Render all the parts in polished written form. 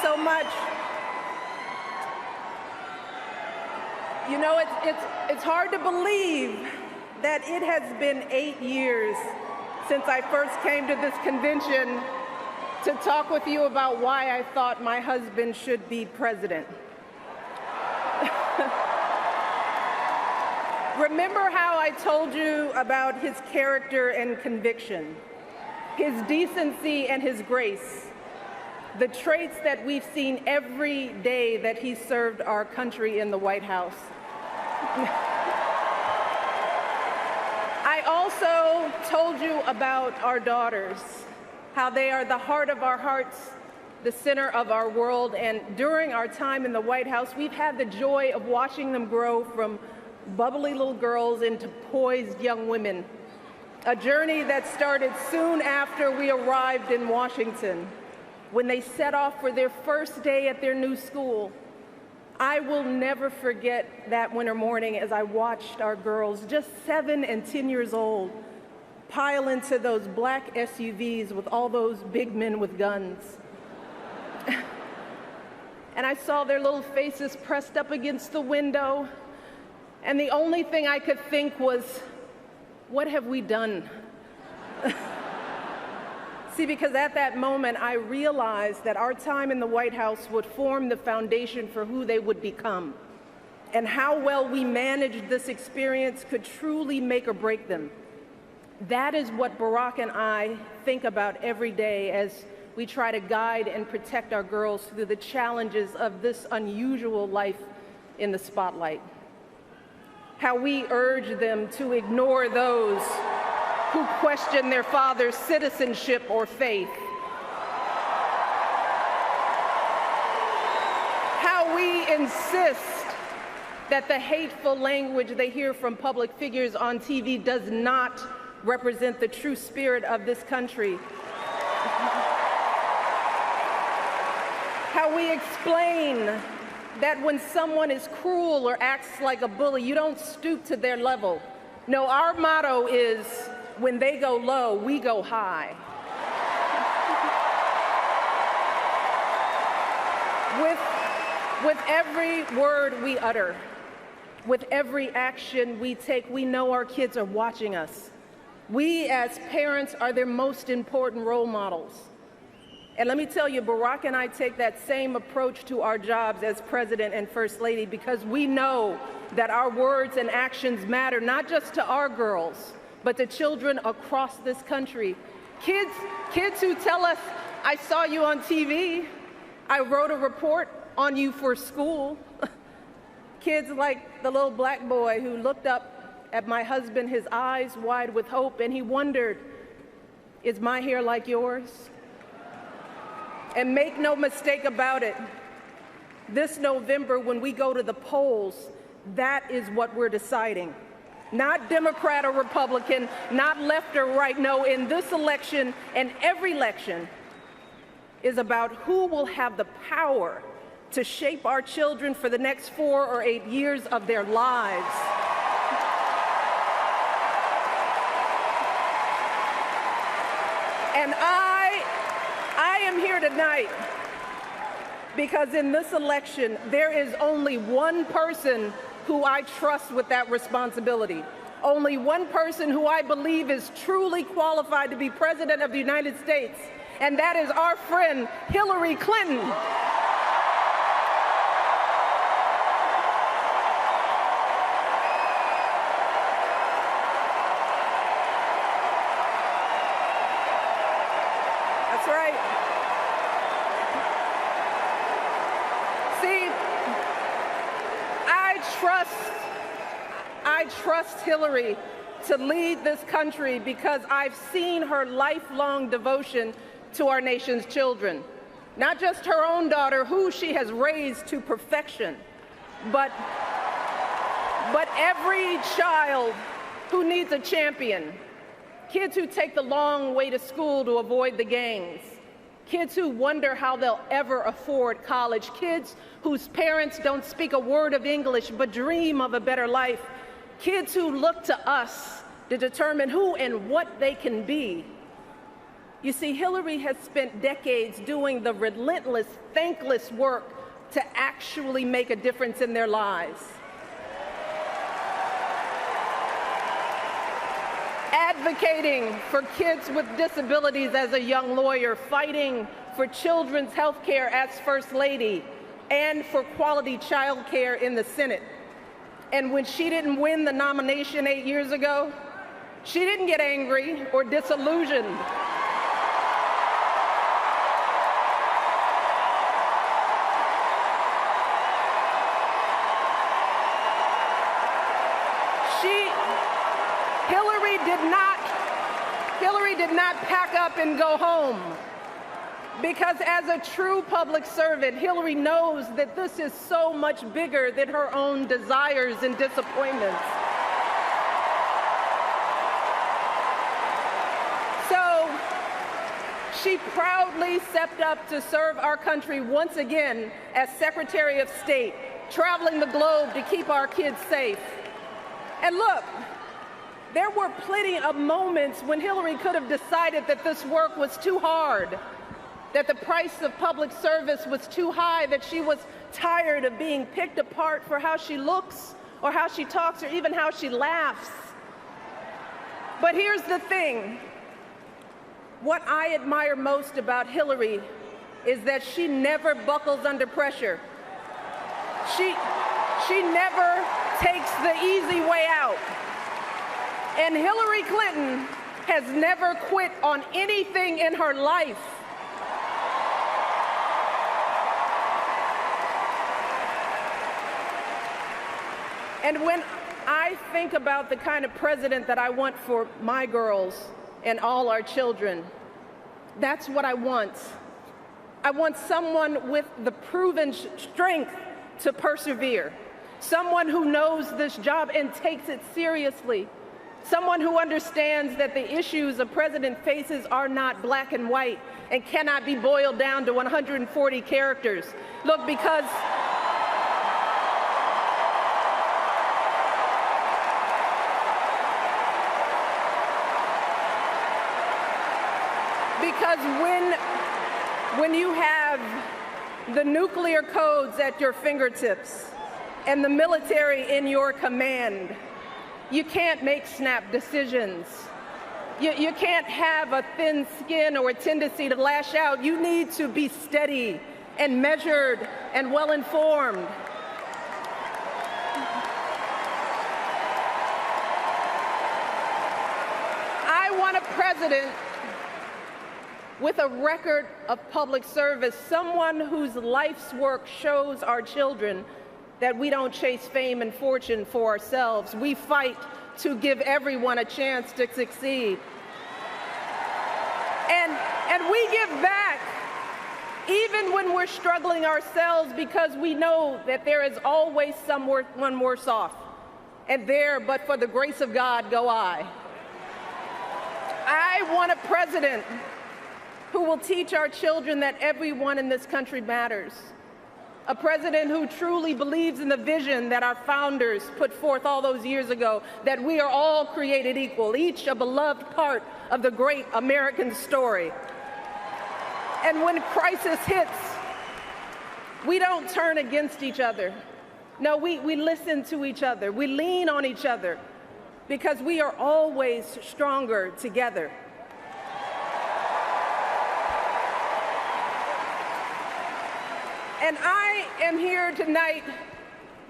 so much. You know, it's hard to believe that it has been 8 years since I first came to this convention to talk with you about why I thought my husband should be president. Remember how I told you about his character and conviction, his decency and his grace, the traits that we've seen every day that he served our country in the White House. I also told you about our daughters, how they are the heart of our hearts, the center of our world, and during our time in the White House, we've had the joy of watching them grow from bubbly little girls into poised young women, a journey that started soon after we arrived in Washington, when they set off for their first day at their new school. I will never forget that winter morning as I watched our girls, just 7 and 10 years old, pile into those black SUVs with all those big men with guns. And I saw their little faces pressed up against the window, and the only thing I could think was, what have we done? See, because at that moment, I realized that our time in the White House would form the foundation for who they would become, and how well we managed this experience could truly make or break them. That is what Barack and I think about every day as we try to guide and protect our girls through the challenges of this unusual life in the spotlight. How we urge them to ignore those who question their father's citizenship or faith. How we insist that the hateful language they hear from public figures on TV does not represent the true spirit of this country. How we explain that when someone is cruel or acts like a bully, you don't stoop to their level. No, our motto is, when they go low, we go high. With every word we utter, with every action we take, we know our kids are watching us. We as parents are their most important role models. And let me tell you, Barack and I take that same approach to our jobs as President and First Lady, because we know that our words and actions matter, not just to our girls, but to children across this country. Kids who tell us, I saw you on TV, I wrote a report on you for school. Kids like the little black boy who looked up at my husband, his eyes wide with hope, and he wondered, is my hair like yours? And make no mistake about it, this November when we go to the polls, that is what we're deciding. Not Democrat or Republican, not left or right. No, in this election and every election is about who will have the power to shape our children for the next 4 or 8 years of their lives. And I am here tonight because in this election, there is only one person who I trust with that responsibility. Only one person who I believe is truly qualified to be President of the United States, and that is our friend Hillary Clinton. That's right. See, I trust Hillary to lead this country because I've seen her lifelong devotion to our nation's children. Not just her own daughter, who she has raised to perfection, but every child who needs a champion. Kids who take the long way to school to avoid the gangs. Kids who wonder how they'll ever afford college. Kids whose parents don't speak a word of English but dream of a better life. Kids who look to us to determine who and what they can be. You see, Hillary has spent decades doing the relentless, thankless work to actually make a difference in their lives. Advocating for kids with disabilities as a young lawyer, fighting for children's health care as First Lady, and for quality child care in the Senate. And when she didn't win the nomination 8 years ago, she didn't get angry or disillusioned. Hillary did not pack up and go home, because as a true public servant, Hillary knows that this is so much bigger than her own desires and disappointments. So she proudly stepped up to serve our country once again as Secretary of State, traveling the globe to keep our kids safe. And look, there were plenty of moments when Hillary could have decided that this work was too hard, that the price of public service was too high, that she was tired of being picked apart for how she looks or how she talks or even how she laughs. But here's the thing. What I admire most about Hillary is that she never buckles under pressure. She never takes the easy way out. And Hillary Clinton has never quit on anything in her life. And when I think about the kind of president that I want for my girls and all our children, that's what I want. I want someone with the proven strength to persevere, someone who knows this job and takes it seriously, someone who understands that the issues a president faces are not black and white and cannot be boiled down to 140 characters. Look, because when you have the nuclear codes at your fingertips and the military in your command, you can't make snap decisions. You can't have a thin skin or a tendency to lash out. You need to be steady and measured and well-informed. I want a president with a record of public service, someone whose life's work shows our children that we don't chase fame and fortune for ourselves. We fight to give everyone a chance to succeed. And we give back even when we're struggling ourselves, because we know that there is always someone worse off. And there, but for the grace of God, go I. I want a president who will teach our children that everyone in this country matters. A president who truly believes in the vision that our founders put forth all those years ago, that we are all created equal, each a beloved part of the great American story. And when crisis hits, we don't turn against each other. No, we listen to each other. We lean on each other, because we are always stronger together. And I am here tonight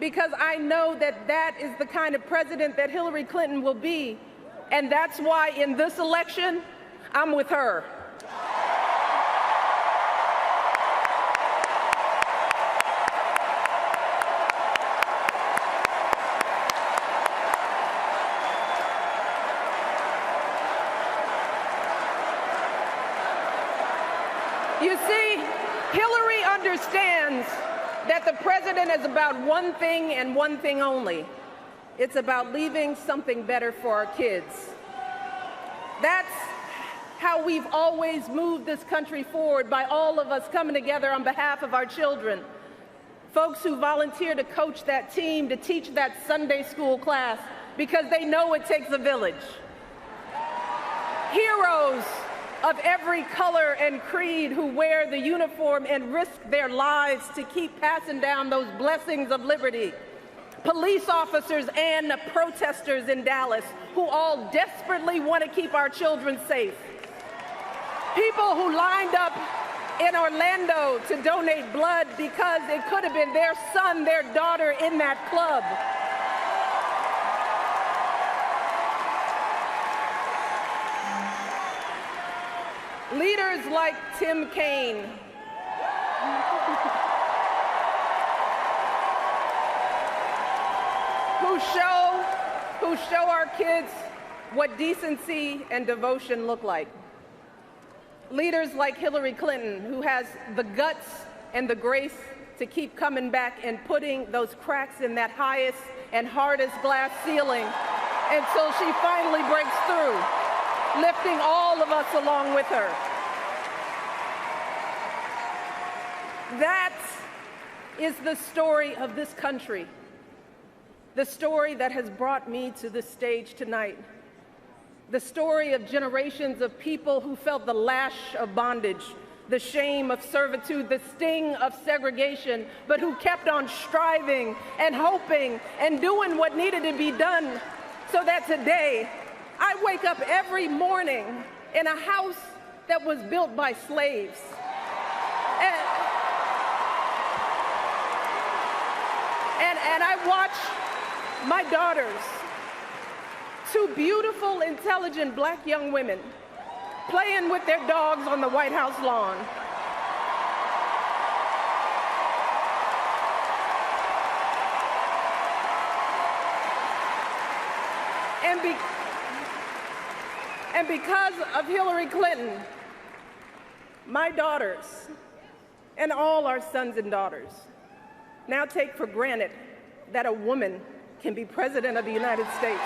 because I know that that is the kind of president that Hillary Clinton will be. And that's why in this election, I'm with her. You see, Hillary understands that the president is about one thing and one thing only. It's about leaving something better for our kids. That's how we've always moved this country forward, by all of us coming together on behalf of our children. Folks who volunteer to coach that team, to teach that Sunday school class, because they know it takes a village. Heroes of every color and creed who wear the uniform and risk their lives to keep passing down those blessings of liberty. Police officers and protesters in Dallas who all desperately want to keep our children safe. People who lined up in Orlando to donate blood because it could have been their son, their daughter in that club. Leaders like Tim Kaine, who show our kids what decency and devotion look like. Leaders like Hillary Clinton, who has the guts and the grace to keep coming back and putting those cracks in that highest and hardest glass ceiling until she finally breaks through, lifting all of us along with her. That is the story of this country, the story that has brought me to this stage tonight, the story of generations of people who felt the lash of bondage, the shame of servitude, the sting of segregation, but who kept on striving and hoping and doing what needed to be done so that today I wake up every morning in a house that was built by slaves. And I watch my daughters, two beautiful, intelligent black young women, playing with their dogs on the White House lawn. And because of Hillary Clinton, my daughters and all our sons and daughters now take for granted that a woman can be president of the United States.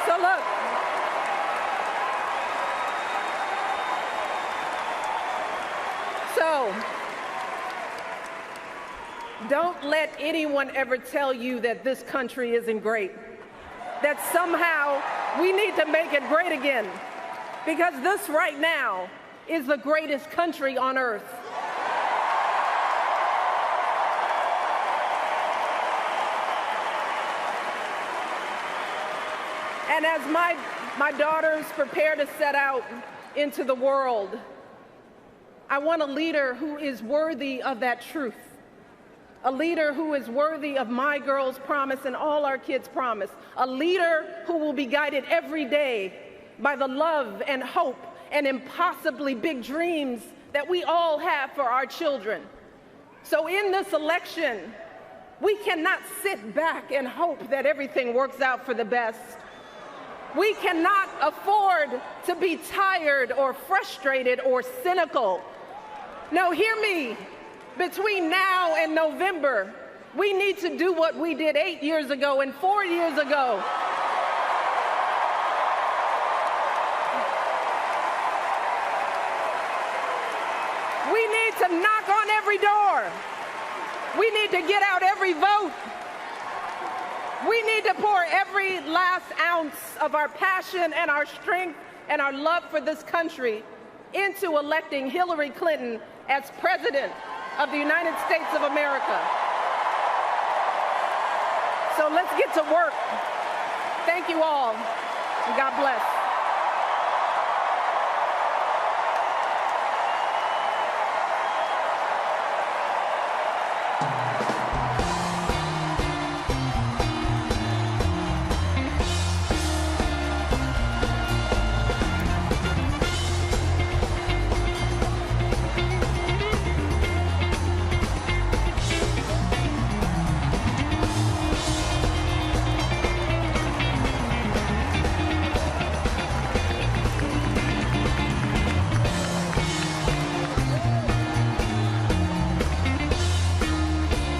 So look, don't let anyone ever tell you that this country isn't great, that somehow we need to make it great again, because this right now is the greatest country on earth. And as my daughters prepare to set out into the world, I want a leader who is worthy of that truth, a leader who is worthy of my girls' promise and all our kids' promise, a leader who will be guided every day by the love and hope and impossibly big dreams that we all have for our children. So in this election, we cannot sit back and hope that everything works out for the best. We cannot afford to be tired or frustrated or cynical. No, hear me. Between now and November, we need to do what we did 8 years ago and 4 years ago. We need to knock on every door. We need to get out every vote. We need to pour every last ounce of our passion and our strength and our love for this country into electing Hillary Clinton as President of the United States of America. So let's get to work. Thank you all, and God bless.